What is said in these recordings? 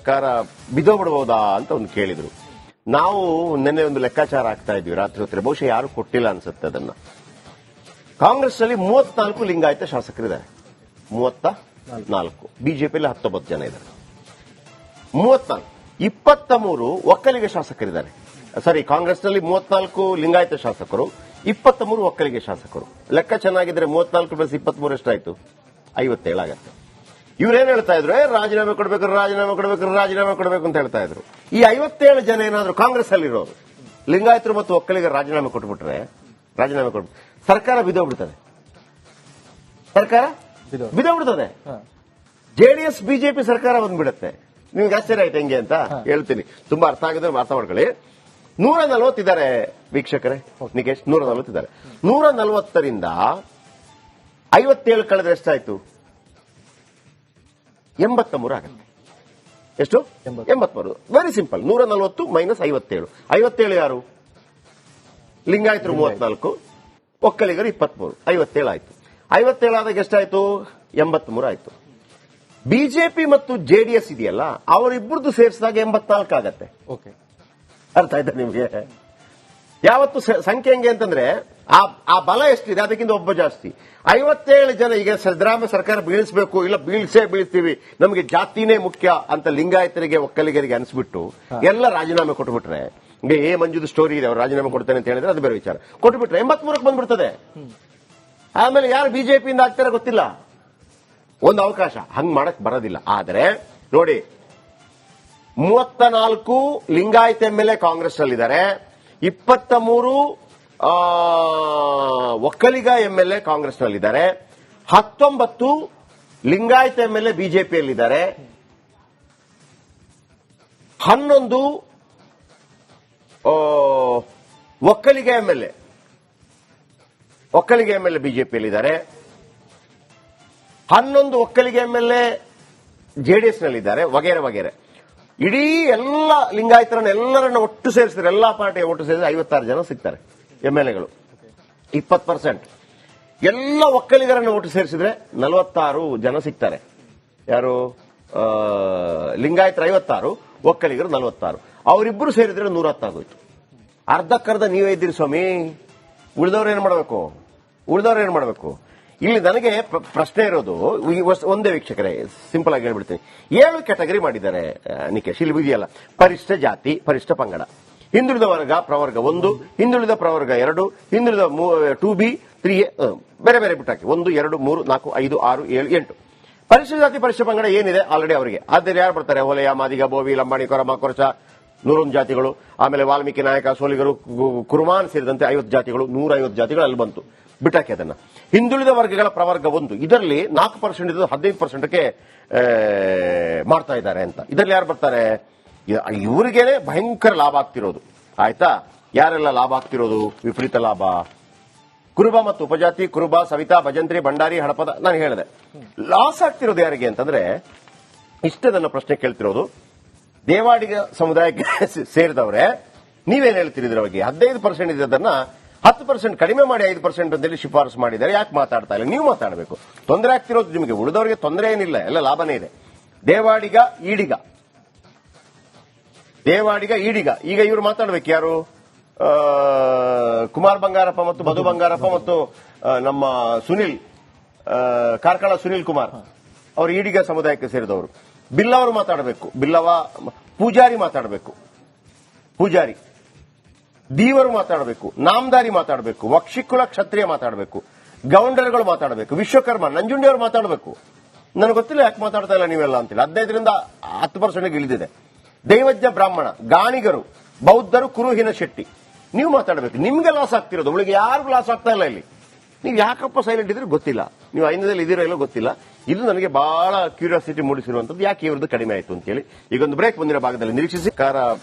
ಸರ್ಕಾರ ಬಿದ್ದೋಗ್ಬಿಡ್ಬೋದಾ ಅಂತ ಒಂದು ಕೇಳಿದ್ರು. ನಾವು ನಿನ್ನೆ ಒಂದು ಲೆಕ್ಕಾಚಾರ ಆಗ್ತಾ ಇದ್ವಿ ರಾತ್ರಿ ಹೊತ್ತಿಗೆ, ಬಹುಶಃ ಯಾರು ಕೊಟ್ಟಿಲ್ಲ ಅನ್ಸುತ್ತೆ ಅದನ್ನ. ಕಾಂಗ್ರೆಸ್ ನಲ್ಲಿ 34 ಲಿಂಗಾಯತ ಶಾಸಕರಿದ್ದಾರೆ, 34. ಬಿಜೆಪಿಯಲ್ಲಿ 19 ಜನ ಇದ್ದಾರೆ. 34, 23 ಒಕ್ಕಲಿಗ ಶಾಸಕರಿದ್ದಾರೆ. ಸಾರಿ, ಕಾಂಗ್ರೆಸ್ನಲ್ಲಿ 34 ಲಿಂಗಾಯತ ಶಾಸಕರು, 23 ಒಕ್ಕಲಿಗ ಶಾಸಕರು. ಲೆಕ್ಕ ಚೆನ್ನಾಗಿದ್ರೆ 34 ಪ್ಲಸ್ 23 ಎಷ್ಟಾಯ್ತು? 57 ಆಗತ್ತೆ. ಇವ್ರೇನ್ ಹೇಳ್ತಾ ಇದ್ರು, ರಾಜೀನಾಮೆ ಕೊಡಬೇಕು, ರಾಜೀನಾಮೆ ಕೊಡಬೇಕು, ರಾಜೀನಾಮೆ ಕೊಡಬೇಕು ಅಂತ ಹೇಳ್ತಾ ಇದ್ರು. ಈ 57 ಜನ ಏನಾದ್ರು ಕಾಂಗ್ರೆಸ್ ಅಲ್ಲಿರೋರು ಲಿಂಗಾಯತರು ಮತ್ತು ಒಕ್ಕಲಿಗರು ರಾಜೀನಾಮೆ ಕೊಟ್ಬಿಟ್ರೆ, ರಾಜೀನಾಮೆ ಕೊಟ್ಬಿಟ್ಟು ಸರ್ಕಾರ ಬಿದ್ದೋಗ್ಬಿಡ್ತದೆ. ಸರ್ಕಾರ ಬಿದ್ದೋಗ್ಬಿಡ್ತದೆ. ಜೆಡಿಎಸ್ ಬಿಜೆಪಿ ಸರ್ಕಾರ ಬಂದ್ಬಿಡುತ್ತೆ. ನಿಮ್ಗೆ ಆಶ್ಚರ್ಯ ಆಯ್ತು ಹೆಂಗೆ ಅಂತ ಹೇಳ್ತೀನಿ, ತುಂಬಾ ಅರ್ಥ ಆಗಿದ್ರೆ ಅರ್ಥ ಮಾಡ್ಕೊಳ್ಳಿ. 140 ಇದ್ದಾರೆ ವೀಕ್ಷಕರೇ, ನಿಕೇಶ್ 140 ಇದ್ದಾರೆ. 140ರಿಂದ 57 ಕಳೆದ್ರೆ ಎಷ್ಟಾಯ್ತು? 83 ಆಗುತ್ತೆ. ಎಷ್ಟು? 83. Very simple. 140 ಮೈನಸ್ 57. 57 ಯಾರು? ಲಿಂಗಾಯತರು 34, ಒಕ್ಕಲಿಗರು 23, 57 ಆಯ್ತು. 57 ಆದಾಗ ಎಷ್ಟಾಯ್ತು? 83 ಆಯ್ತು. ಬಿಜೆಪಿ ಮತ್ತು ಜೆಡಿಎಸ್ ಇದೆಯಲ್ಲ, ಅವರಿಬ್ಬರದು ಸೇರಿಸಿದಾಗ 84 ಆಗತ್ತೆ. ಅರ್ಥ ಆಯ್ತಾ ನಿಮ್ಗೆ? ಯಾವತ್ತು ಸಂಖ್ಯೆ ಹೆಂಗೆ ಅಂತಂದ್ರೆ ಆ ಬಲ ಎಷ್ಟಿದೆ ಅದಕ್ಕಿಂತ ಒಬ್ಬ ಜಾಸ್ತಿ. 57 ಜನ ಈಗ ಸಿದ್ದರಾಮಯ್ಯ ಸರ್ಕಾರ ಬೀಳಿಸಬೇಕು, ಇಲ್ಲ ಬೀಳಿಸ್ತೀವಿ, ನಮಗೆ ಜಾತಿನೇ ಮುಖ್ಯ ಅಂತ ಲಿಂಗಾಯತರಿಗೆ ಒಕ್ಕಲಿಗರಿಗೆ ಅನ್ಸ್ಬಿಟ್ಟು ಎಲ್ಲ ರಾಜೀನಾಮೆ ಕೊಟ್ಬಿಟ್ರೆ, ಈಗ ಮಂಜುದು ಸ್ಟೋರಿ ಇದೆ, ಅವ್ರು ರಾಜೀನಾಮೆ ಕೊಡ್ತೇನೆ ಅಂತ ಹೇಳಿದ್ರೆ ಅದು ಬೇರೆ ವಿಚಾರ. ಕೊಟ್ಬಿಟ್ರೆ 83ಕ್ಕೆ ಬಂದ್ಬಿಡ್ತದೆ. ಆಮೇಲೆ ಯಾರು ಬಿಜೆಪಿಯಿಂದ ಆಗ್ತಾರೆ ಗೊತ್ತಿಲ್ಲ. ಒಂದು ಅವಕಾಶ ಹಂಗ್ ಮಾಡಕ್ ಬರೋದಿಲ್ಲ. ಆದ್ರೆ ನೋಡಿ, 34 ಲಿಂಗಾಯತ ಎಂಎಲ್ಎ ಕಾಂಗ್ರೆಸ್ ನಲ್ಲಿದ್ದಾರೆ, 23 ಒಕ್ಕಲಿಗ ಎಂಎಲ್ಎ ಕಾಂಗ್ರೆಸ್ ನಲ್ಲಿದ್ದಾರೆ, 19 ಲಿಂಗಾಯತ ಎಂಎಲ್ಎ ಬಿಜೆಪಿಯಲ್ಲಿದ್ದಾರೆ, 11 ಒಕ್ಕಲಿಗ ಎಂಎಲ್ಎ ಬಿಜೆಪಿಯಲ್ಲಿದ್ದಾರೆ, 11 ಒಕ್ಕಲಿಗ ಎಂಎಲ್ಎ ಜೆಡಿಎಸ್ ನಲ್ಲಿದ್ದಾರೆ, ವಗೇರೆ ವಗೇರೆ. ಇಡೀ ಎಲ್ಲ ಲಿಂಗಾಯತರನ್ನ ಎಲ್ಲರನ್ನ ಒಟ್ಟು ಸೇರಿಸಿದ್ರೆ, ಎಲ್ಲಾ ಪಾರ್ಟಿಯ ಒಟ್ಟು ಸೇರಿಸಿದ್ರೆ 56 ಜನ ಸಿಗ್ತಾರೆ ಎಂಎಲ್ಎಗಳು, 20%. ಎಲ್ಲ ಒಕ್ಕಲಿಗರನ್ನು ಒಟ್ಟು ಸೇರಿಸಿದ್ರೆ 46 ಜನ ಸಿಗ್ತಾರೆ. ಯಾರು? ಲಿಂಗಾಯತರು 56, ಒಕ್ಕಲಿಗರು 46. ಅವರಿಬ್ಬರು ಸೇರಿದ್ರೆ 110 ಆಗೋಯ್ತು. ಅರ್ಧಕ್ಕರ್ಧ ನೀವೇ ಇದ್ದೀರಿ ಸ್ವಾಮಿ. ಉಳಿದವ್ರು ಏನ್ ಮಾಡಬೇಕು? ಇಲ್ಲಿ ನನಗೆ ಪ್ರಶ್ನೆ ಇರೋದು ಒಂದೇ ವೀಕ್ಷಕರೇ, ಸಿಂಪಲ್ ಆಗಿ ಹೇಳ್ಬಿಡ್ತೀನಿ. 7 ಕ್ಯಾಟಗರಿ ಮಾಡಿದ್ದಾರೆ ನಿಕೇಶ್. ಇಲ್ಲಿ ಇದೆಯಲ್ಲ, ಪರಿಷ್ಠ ಜಾತಿ, ಪರಿಷ್ಠ ಪಂಗಡ, ಹಿಂದುಳಿದ ವರ್ಗ ಪ್ರವರ್ಗ 1, ಹಿಂದುಳಿದ ಪ್ರವರ್ಗ 2, ಹಿಂದುಳಿದ 2B 3A, ಬೇರೆ ಬೇರೆ ಬಿಟ್ಟಾಕಿ 1 2 3 4 5 6 7 8. ಪರಿಷ್ಠ ಜಾತಿ ಪರಿಷ್ಠ ಪಂಗಡ ಏನಿದೆ ಆಲ್ರೆಡಿ ಅವರಿಗೆ. ಆದರೆ ಯಾರು ಬರ್ತಾರೆ? ಹೊಲೆಯ, ಮಾದಿಗ, ಬೋವಿ, ಲಂಬಾಣಿ, ಕೊರಮ, ಕೊರಚ, 101 ಜಾತಿಗಳು. ಆಮೇಲೆ ವಾಲ್ಮೀಕಿ ನಾಯಕ, ಸೋಲಿಗರು, ಕುರುಮಾನ್ ಸೇರಿದಂತೆ 50 ಜಾತಿಗಳು, 150 ಜಾತಿಗಳು ಅಲ್ಲಿ ಬಂತು. ಬಿಟ್ಟಾಕಿ ಅದನ್ನ. ಹಿಂದುಳಿದ ವರ್ಗಗಳ ಪ್ರವರ್ಗ 1, ಇದರಲ್ಲಿ 4% ಇದ್ದು 15%ಕ್ಕೆ ಮಾಡ್ತಾ ಇದ್ದಾರೆ ಅಂತ. ಇದರಲ್ಲಿ ಯಾರು ಬರ್ತಾರೆ? ಇವರಿಗೇನೆ ಭಯಂಕರ ಲಾಭ ಆಗ್ತಿರೋದು. ಆಯ್ತಾ? ಯಾರೆಲ್ಲ ಲಾಭ ಆಗ್ತಿರೋದು? ವಿಪರೀತ ಲಾಭ. ಕುರುಬ ಮತ್ತು ಉಪಜಾತಿ, ಕುರುಬ, ಸವಿತಾ, ಭಜಂತ್ರಿ, ಭಂಡಾರಿ, ಹಡಪದ. ನಾನು ಹೇಳಿದೆ, ಲಾಸ್ ಆಗ್ತಿರೋದು ಯಾರಿಗೆ ಅಂತಂದ್ರೆ, ಇಷ್ಟೇ ನನ್ನ ಪ್ರಶ್ನೆ ಕೇಳ್ತಿರೋದು. ದೇವಾಡಿಗ ಸಮುದಾಯಕ್ಕೆ ಸೇರಿದವ್ರೆ, ನೀವೇನ್ ಹೇಳ್ತೀರಿ ಇದ್ರ ಬಗ್ಗೆ? 15% ಇದ್ದದನ್ನ 10% ಕಡಿಮೆ ಮಾಡಿ 5% ಅಂತೇಳಿ ಶಿಫಾರಸು ಮಾಡಿದ್ದಾರೆ. ಯಾಕೆ ಮಾತಾಡ್ತಾ ಇಲ್ಲ? ನೀವು ಮಾತಾಡಬೇಕು. ತೊಂದರೆ ಆಗ್ತಿರೋದು ನಿಮಗೆ. ಉಳಿದವರಿಗೆ ತೊಂದರೆ ಏನಿಲ್ಲ, ಎಲ್ಲ ಲಾಭನೇ ಇದೆ. ದೇವಾಡಿಗ, ಈಡಿಗ ಈಗ ಇವರು ಮಾತಾಡಬೇಕು. ಯಾರು? ಕುಮಾರ್ ಬಂಗಾರಪ್ಪ ಮತ್ತು ಮಧು ಬಂಗಾರಪ್ಪ ಮತ್ತು ನಮ್ಮ ಸುನಿಲ್, ಕಾರ್ಕಳ ಸುನಿಲ್ ಕುಮಾರ್ ಅವರು ಈಡಿಗ ಸಮುದಾಯಕ್ಕೆ ಸೇರಿದವರು. ಬಿಲ್ಲವರು ಮಾತಾಡಬೇಕು. ಪೂಜಾರಿ ಮಾತಾಡಬೇಕು. ದೀವರು ಮಾತಾಡಬೇಕು. ನಾಮದಾರಿ ಮಾತಾಡಬೇಕು. ವಕ್ಷಿಕುಲ ಕ್ಷತ್ರಿಯ ಮಾತಾಡಬೇಕು. ಗೌಂಡರ್ಗಳು ಮಾತಾಡಬೇಕು. ವಿಶ್ವಕರ್ಮ, ನಂಜುಂಡಿಯವರು ಮಾತಾಡಬೇಕು. ನನಗೆ ಗೊತ್ತಿಲ್ಲ ಯಾಕೆ ಮಾತಾಡ್ತಾ ಇಲ್ಲ ನೀವೆಲ್ಲ ಅಂತೇಳಿ. 15ರಿಂದ 10% ಇಳಿದಿದೆ. ದೈವಜ್ಞ ಬ್ರಾಹ್ಮಣ, ಗಾಣಿಗರು, ಬೌದ್ಧರು, ಕುರುಹಿನ ಶೆಟ್ಟಿ, ನೀವು ಮಾತಾಡಬೇಕು. ನಿಮ್ಗೆ ಲಾಸ್ ಆಗ್ತಿರೋದು, ಒಳಗೆ ಯಾರಿಗೂ ಲಾಸ್ ಆಗ್ತಾ ಇಲ್ಲ. ಇಲ್ಲಿ ನೀವು ಯಾಕಪ್ಪ ಸೈಲೆಂಟ್ ಇದ್ರೆ ಗೊತ್ತಿಲ್ಲ. ನೀವು ಐನದಲ್ಲಿ ಇದ್ದೀರೋ ಇಲ್ಲೋ ಗೊತ್ತಿಲ್ಲ. ಇದು ನನಗೆ ಬಹಳ ಕ್ಯೂರಿಯಾಸಿಟಿ ಮೂಡಿಸಿರುವಂತದ್ದು, ಯಾಕೆ ಇವ್ರದ್ದು ಕಡಿಮೆ ಆಯಿತು ಅಂತೇಳಿ. ಈಗ ಒಂದು ಬ್ರೇಕ್ ಬಂದಿರೋ ಭಾಗದಲ್ಲಿ ನಿರೀಕ್ಷಿಸಿ ಕಾರ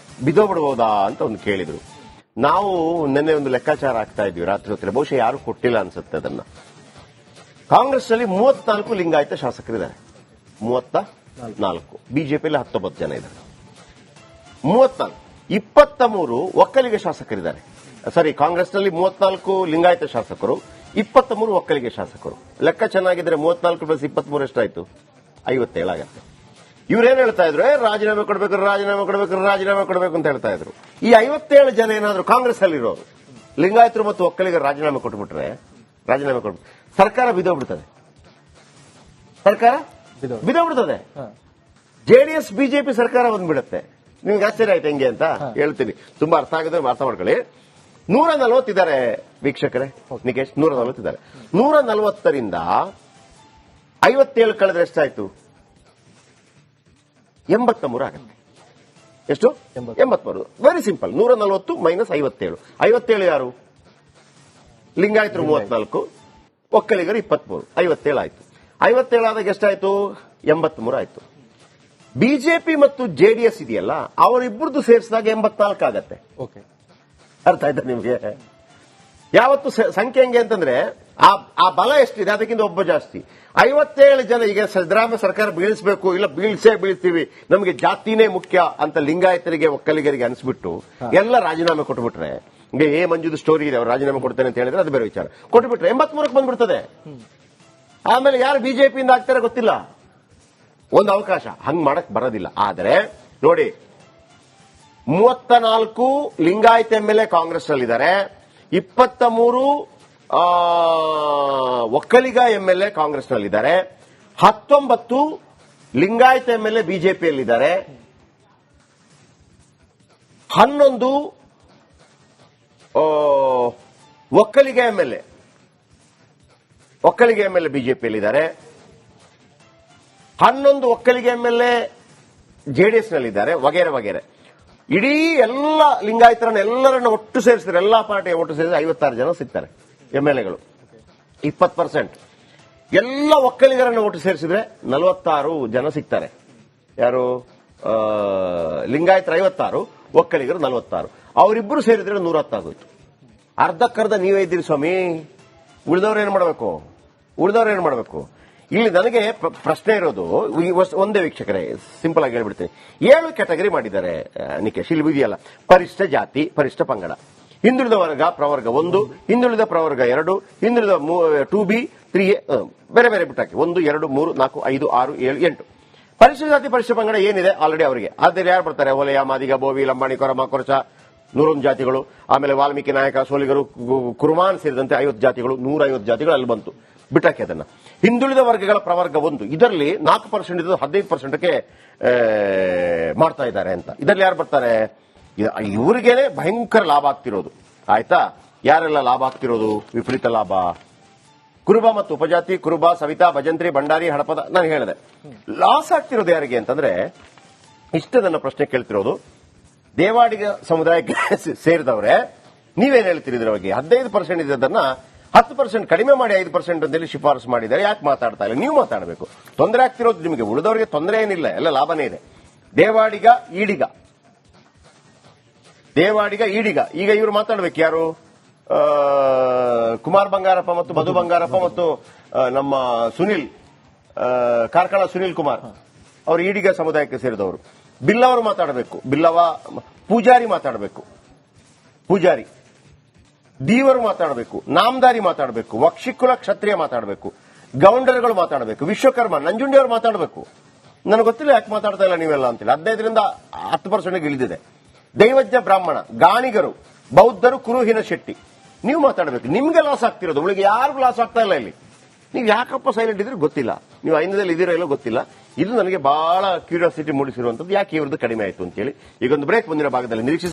ಬಿದ್ದೋಗ್ಬಿಡಬಹುದಾ ಅಂತ ಒಂದು ಕೇಳಿದ್ರು. ನಾವು ನಿನ್ನೆ ಒಂದು ಲೆಕ್ಕಾಚಾರ ಆಗ್ತಾ ಇದ್ವಿ ರಾತ್ರಿ ಹೊತ್ತಿಗೆ, ಬಹುಶಃ ಯಾರು ಕೊಟ್ಟಿಲ್ಲ ಅನ್ಸುತ್ತೆ ಅದನ್ನ. ಕಾಂಗ್ರೆಸ್ ನಲ್ಲಿ 34 ಲಿಂಗಾಯತ ಶಾಸಕರಿದ್ದಾರೆ, 34. ಬಿಜೆಪಿಯಲ್ಲಿ 19 ಜನ ಇದ್ದಾರೆ. 34, 23 ಒಕ್ಕಲಿಗ ಶಾಸಕರಿದ್ದಾರೆ. ಸಾರಿ, ಕಾಂಗ್ರೆಸ್ನಲ್ಲಿ 34 ಲಿಂಗಾಯತ ಶಾಸಕರು, 23 ಒಕ್ಕಲಿಗ ಶಾಸಕರು. ಲೆಕ್ಕ ಚೆನ್ನಾಗಿದ್ರೆ 34 ಪ್ಲಸ್ 23 ಎಷ್ಟಾಯ್ತು? 57 ಆಗತ್ತೆ. ಇವ್ರೇನ್ ಹೇಳ್ತಾ ಇದ್ರು, ರಾಜೀನಾಮೆ ಕೊಡಬೇಕು ರಾಜೀನಾಮೆ ಕೊಡಬೇಕು ರಾಜೀನಾಮೆ ಕೊಡಬೇಕು ಅಂತ ಹೇಳ್ತಾ ಇದ್ರು. ಈ 57 ಜನ ಏನಾದ್ರು ಕಾಂಗ್ರೆಸ್ ಅಲ್ಲಿರೋರು ಲಿಂಗಾಯತರು ಮತ್ತು ಒಕ್ಕಲಿಗರು ರಾಜೀನಾಮೆ ಕೊಟ್ಬಿಟ್ರೆ, ರಾಜೀನಾಮೆ ಕೊಟ್ಬಿಟ್ಟು ಸರ್ಕಾರ ಬಿದ್ದೋಗ್ಬಿಡ್ತದೆ. ಸರ್ಕಾರ ಬಿದ್ದೋಗ್ಬಿಡ್ತದೆ. ಜೆಡಿಎಸ್ ಬಿಜೆಪಿ ಸರ್ಕಾರ ಬಂದ್ಬಿಡುತ್ತೆ. ನಿಮ್ಗೆ ಆಶ್ಚರ್ಯ ಆಯ್ತು ಹೆಂಗೆ ಅಂತ ಹೇಳ್ತೀನಿ. ತುಂಬಾ ಅರ್ಥ ಆಗಿದ್ರೆ ಅರ್ಥ ಮಾಡ್ಕೊಳ್ಳಿ. 140 ಇದ್ದಾರೆ ವೀಕ್ಷಕರೇ, ನಿಕೇಶ್ 140 ಇದ್ದಾರೆ. 140ರಿಂದ 57 ಕಳೆದ್ರೆ ಎಷ್ಟಾಯ್ತು? 83 ಆಗುತ್ತೆ. ಎಷ್ಟು? 83. Very simple. 140 ಮೈನಸ್ 57. 57 ಯಾರು? ಲಿಂಗಾಯತರು 34, ಒಕ್ಕಲಿಗರು 23. 57 ಆಯ್ತು. 57 ಆದಾಗ ಎಷ್ಟಾಯ್ತು? 83 ಆಯ್ತು. ಬಿಜೆಪಿ ಮತ್ತು ಜೆಡಿಎಸ್ ಇದೆಯಲ್ಲ, ಅವರಿಬ್ಬರದು ಸೇರಿಸಿದಾಗ 84 ಆಗತ್ತೆ. ಅರ್ಥ ಆಯ್ತಾ ನಿಮ್ಗೆ? ಯಾವತ್ತು ಸಂಖ್ಯೆ ಹೆಂಗೆ ಅಂತಂದ್ರೆ ಆ ಬಲ ಎಷ್ಟಿದೆ ಅದಕ್ಕಿಂತ ಒಬ್ಬ ಜಾಸ್ತಿ. 57 ಜನ ಈಗ ಸಿದ್ದರಾಮಯ್ಯ ಸರ್ಕಾರ ಬೀಳಿಸಬೇಕು, ಇಲ್ಲ ಬೀಳ್ತೀವಿ, ನಮಗೆ ಜಾತಿನೇ ಮುಖ್ಯ ಅಂತ ಲಿಂಗಾಯತರಿಗೆ ಒಕ್ಕಲಿಗರಿಗೆ ಅನಿಸ್ಬಿಟ್ಟು ಎಲ್ಲ ರಾಜೀನಾಮೆ ಕೊಟ್ಬಿಟ್ರೆ, ಈಗ ಮಂಜುದು ಸ್ಟೋರಿ ಇದೆ, ಅವ್ರು ರಾಜೀನಾಮೆ ಕೊಡ್ತೇನೆ ಅಂತ ಹೇಳಿದ್ರೆ ಅದು ಬೇರೆ ವಿಚಾರ. ಕೊಟ್ಬಿಟ್ರೆ 83ಕ್ಕೆ ಬಂದ್ಬಿಡ್ತದೆ. ಆಮೇಲೆ ಯಾರು ಬಿಜೆಪಿಯಿಂದ ಆಗ್ತಾರೆ ಗೊತ್ತಿಲ್ಲ. ಒಂದು ಅವಕಾಶ ಹಂಗ್ ಮಾಡಕ್ ಬರೋದಿಲ್ಲ. ಆದರೆ ನೋಡಿ, 34 ಲಿಂಗಾಯತ ಎಂಎಲ್ಎ ಕಾಂಗ್ರೆಸ್ ನಲ್ಲಿದ್ದಾರೆ, 23 ಒಕ್ಕಲಿಗ ಎಂಎಲ್ಎ ಕಾಂಗ್ರೆಸ್ ನಲ್ಲಿದ್ದಾರೆ, 19 ಲಿಂಗಾಯತ ಎಂಎಲ್ಎ ಬಿಜೆಪಿಯಲ್ಲಿದ್ದಾರೆ, 11 ಒಕ್ಕಲಿಗ ಎಂಎಲ್ಎ ಬಿಜೆಪಿಯಲ್ಲಿದ್ದಾರೆ, 11 ಒಕ್ಕಲಿಗ ಎಂಎಲ್ಎ ಜೆಡಿಎಸ್ ನಲ್ಲಿದ್ದಾರೆ, ವಗೇರೆ ವಗೇರೆ. ಇಡೀ ಎಲ್ಲ ಲಿಂಗಾಯತರನ್ನ ಎಲ್ಲರನ್ನ ಒಟ್ಟು ಸೇರಿಸಿದ್ರೆ, ಎಲ್ಲಾ ಪಾರ್ಟಿಯ ಒಟ್ಟು ಸೇರಿಸಿದ್ರೆ 56 ಜನ ಸಿಗ್ತಾರೆ ಎಂಎಲ್ಎಗಳು. 20%. ಎಲ್ಲ ಒಕ್ಕಲಿಗರನ್ನ ಒಟ್ಟು ಸೇರಿಸಿದ್ರೆ 46 ಜನ ಸಿಗ್ತಾರೆ. ಯಾರು? ಲಿಂಗಾಯತರು 56, ಒಕ್ಕಲಿಗರು 46. ಅವರಿಬ್ಬರು ಸೇರಿದ್ರೆ 110 ಆಗೋಯ್ತು. ಅರ್ಧಕ್ಕರ್ಧ ನೀವೇ ಇದ್ದೀರಿ ಸ್ವಾಮಿ. ಉಳಿದವ್ರೇನ್ ಮಾಡಬೇಕು? ಇಲ್ಲಿ ನನಗೆ ಪ್ರಶ್ನೆ ಇರೋದು ಒಂದೇ ವೀಕ್ಷಕರೇ, ಸಿಂಪಲ್ ಆಗಿ ಹೇಳ್ಬಿಡ್ತೀನಿ. 7 ಕ್ಯಾಟಗರಿ ಮಾಡಿದ್ದಾರೆ ನಿಕೇಶ್. ಇಲ್ಲಿ ಇದೆಯಲ್ಲ, ಪರಿಷ್ಠ ಜಾತಿ, ಪರಿಷ್ಠ ಪಂಗಡ, ಹಿಂದುಳಿದ ವರ್ಗ ಪ್ರವರ್ಗ 1, ಹಿಂದುಳಿದ ಪ್ರವರ್ಗ 2, ಹಿಂದುಳಿದ 2B 3A, ಬೇರೆ ಬೇರೆ ಬಿಟ್ಟಾಕಿ 1 2 3 4 5 6 7 8. ಪರಿಷ್ಠ ಜಾತಿ ಪರಿಷ್ಠ ಪಂಗಡ ಏನಿದೆ ಆಲ್ರೆಡಿ ಅವರಿಗೆ. ಆದರೆ ಯಾರು ಬರ್ತಾರೆ? ಹೊಲೆಯ, ಮಾದಿಗ, ಬೋವಿ, ಲಂಬಾಣಿ, ಕೊರಮ, ಕೊರಚ, 101 ಜಾತಿಗಳು. ಆಮೇಲೆ ವಾಲ್ಮೀಕಿ, ನಾಯಕ, ಸೋಲಿಗರು, ಕುರುಮಾನ್ ಸೇರಿದಂತೆ 50 ಜಾತಿಗಳು, 150 ಜಾತಿಗಳು ಅಲ್ಲಿ ಬಂತು. ಬಿಟ್ಟಾಕಿ ಅದನ್ನ. ಹಿಂದುಳಿದ ವರ್ಗಗಳ ಪ್ರವರ್ಗ 1, ಇದರಲ್ಲಿ 4% ಇದ್ದು 15%ಕ್ಕೆ ಮಾಡ್ತಾ ಇದ್ದಾರೆ ಅಂತ. ಇದರಲ್ಲಿ ಯಾರು ಬರ್ತಾರೆ? ಇವರಿಗೇನೆ ಭಯಂಕರ ಲಾಭ ಆಗ್ತಿರೋದು. ಆಯ್ತಾ? ಯಾರೆಲ್ಲ ಲಾಭ ಆಗ್ತಿರೋದು? ವಿಪರೀತ ಲಾಭ. ಕುರುಬ ಮತ್ತು ಉಪಜಾತಿ, ಕುರುಬ, ಸವಿತಾ, ಭಜಂತ್ರಿ, ಭಂಡಾರಿ, ಹಡಪದ. ನಾನು ಹೇಳಿದೆ ಲಾಸ್ ಆಗ್ತಿರೋದು ಯಾರಿಗೆ ಅಂತಂದ್ರೆ, ಇಷ್ಟೇ ನನ್ನ ಪ್ರಶ್ನೆ ಕೇಳ್ತಿರೋದು. ದೇವಾಡಿಗ ಸಮುದಾಯಕ್ಕೆ ಸೇರಿದವರೇ, ನೀವೇನ್ ಹೇಳ್ತೀರಿ ಇದ್ರ ಬಗ್ಗೆ? 15% ಇದ್ದದನ್ನ 10% ಕಡಿಮೆ ಮಾಡಿ 5% ಅಂತೇಳಿ ಶಿಫಾರಸು ಮಾಡಿದ್ದಾರೆ. ಯಾಕೆ ಮಾತಾಡ್ತಾ ಇಲ್ಲ? ನೀವು ಮಾತಾಡಬೇಕು. ತೊಂದರೆ ಆಗ್ತಿರೋದು ನಿಮಗೆ. ಉಳಿದವರಿಗೆ ತೊಂದರೆ ಏನಿಲ್ಲ, ಎಲ್ಲ ಲಾಭನೇ ಇದೆ. ದೇವಾಡಿಗ, ಈಡಿಗ ಈಗ ಇವರು ಮಾತಾಡಬೇಕು. ಯಾರು? ಕುಮಾರ್ ಬಂಗಾರಪ್ಪ ಮತ್ತು ಮಧು ಬಂಗಾರಪ್ಪ ಮತ್ತು ನಮ್ಮ ಸುನಿಲ್, ಕಾರ್ಕಳ ಸುನಿಲ್ ಕುಮಾರ್ ಅವರು ಈಡಿಗ ಸಮುದಾಯಕ್ಕೆ ಸೇರಿದವರು. ಬಿಲ್ಲವರು ಮಾತಾಡಬೇಕು. ಬಿಲ್ಲವ ಪೂಜಾರಿ ಮಾತಾಡಬೇಕು. ದೀವರು ಮಾತಾಡಬೇಕು. ನಾಮದಾರಿ ಮಾತಾಡಬೇಕು. ವಕ್ಷಿಕುಲ ಕ್ಷತ್ರಿಯ ಮಾತಾಡಬೇಕು. ಗೌಂಡರುಗಳು ಮಾತಾಡಬೇಕು. ವಿಶ್ವಕರ್ಮ, ನಂಜುಂಡಿಯವರು ಮಾತಾಡಬೇಕು. ನನಗೆ ಗೊತ್ತಿಲ್ಲ ಯಾಕೆ ಮಾತಾಡ್ತಾ ಇಲ್ಲ ನೀವೆಲ್ಲ ಅಂತೇಳಿ. 15ರಿಂದ 10% ಇಳಿದಿದೆ. ದೈವಜ್ಞ ಬ್ರಾಹ್ಮಣ, ಗಾಣಿಗರು, ಬೌದ್ಧರು, ಕುರುಹಿನ ಶೆಟ್ಟಿ, ನೀವು ಮಾತಾಡಬೇಕು. ನಿಮ್ಗೆ ಲಾಸ್ ಆಗ್ತಿರೋದು, ಉಳಿಗೆ ಯಾರಿಗೂ ಲಾಸ್ ಆಗ್ತಾ ಇಲ್ಲ ಇಲ್ಲಿ. ನೀವು ಯಾಕಪ್ಪ ಸೈಲೆಂಟ್ ಇದ್ರೆ ಗೊತ್ತಿಲ್ಲ. ನೀವು ಐನದಲ್ಲಿ ಇದೀರೋ ಇಲ್ಲೋ ಗೊತ್ತಿಲ್ಲ. ಇದು ನನಗೆ ಬಹಳ ಕ್ಯೂರಿಯಾಸಿಟಿ ಮೂಡಿಸಿರುವಂತದ್ದು, ಯಾಕೆ ಇವ್ರದ್ದು ಕಡಿಮೆ ಆಯಿತು ಅಂತೇಳಿ. ಈಗೊಂದು ಬ್ರೇಕ್, ಮುಂದಿನ ಭಾಗದಲ್ಲಿ ನಿರೀಕ್ಷಿಸಿ.